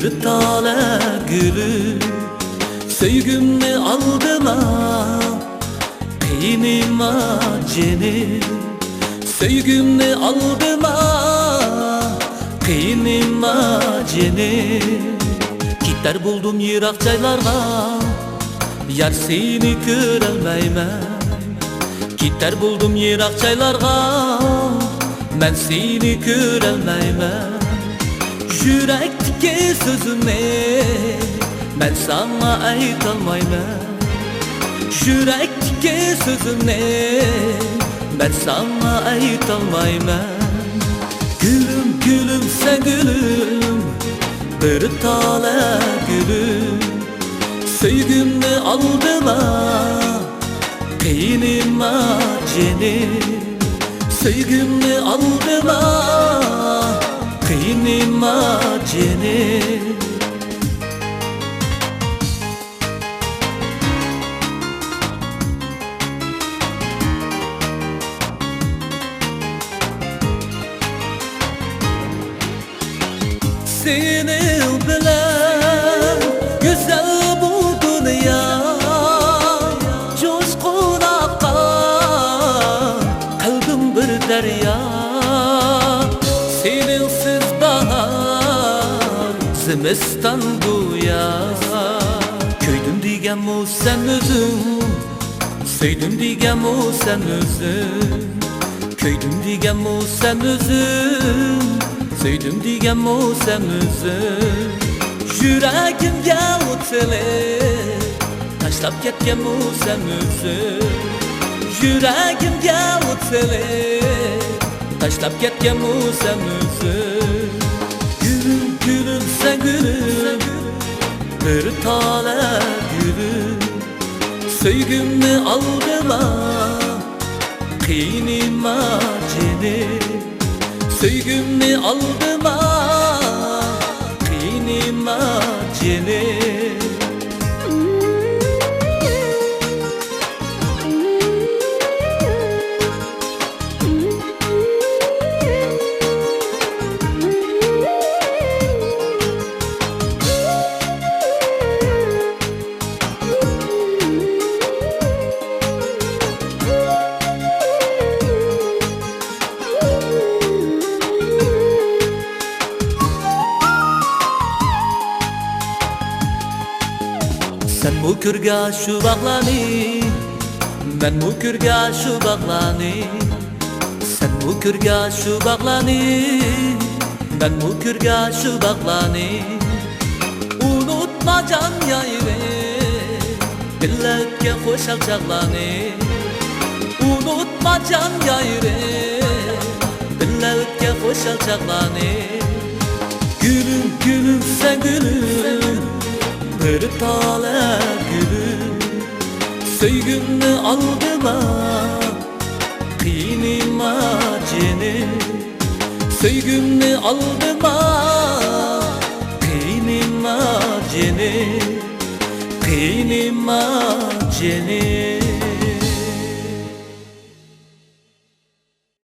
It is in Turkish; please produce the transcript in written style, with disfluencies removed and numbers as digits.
Bir tane gülü Söygümni aldıma Kıynıma cenim Söygümni aldıma Kıynıma cenim Gider buldum yirak çaylarga Yar seni görelmeymen Gider buldum yirak çaylarga Ben seni görelmeymen Yürekteki sözümü Ben sana aytalmayman Yürekteki sözümü Ben sana aytalmayman Gülüm gülüm sen gülüm Bir tane gülüm Söygümni aldıma Kıynıma cenim Söygümni aldıma Kıynıma cenim Seni bilen güzel bu dünya Coşkun akan kalbim bir derya Seninsiz bahar zimistan bu yaz Köydüm diygen mu sen özün Söydüm diygen mu sen özün Köydüm diygen mu sen özün Söydüm diygen mu sen özün Yüreğimge otele Taşlap ketgen mu sen özün Yüreğimge otele Taşlap ketgen mu sen özün Gülüm gülüm sen gülüm Bir tane gülüm Söygümni aldıma Kıynıma cenim Söygümni aldıma Kıynıma cenim Sen bu kürga şu bağlani Ben bu kürga şu bağlani Sen bu kürga şu bağlani Ben bu kürga şu bağlani Unutma can yayre Dilekke hoşal çağlani Unutma can yayre Dilekke hoşal çağlani Gülüm gülüm sen gülüm Bir tane gülüm Söygümni aldıma Kıynıma cenim Söygümni aldıma Kıynıma cenim Kıynıma cenim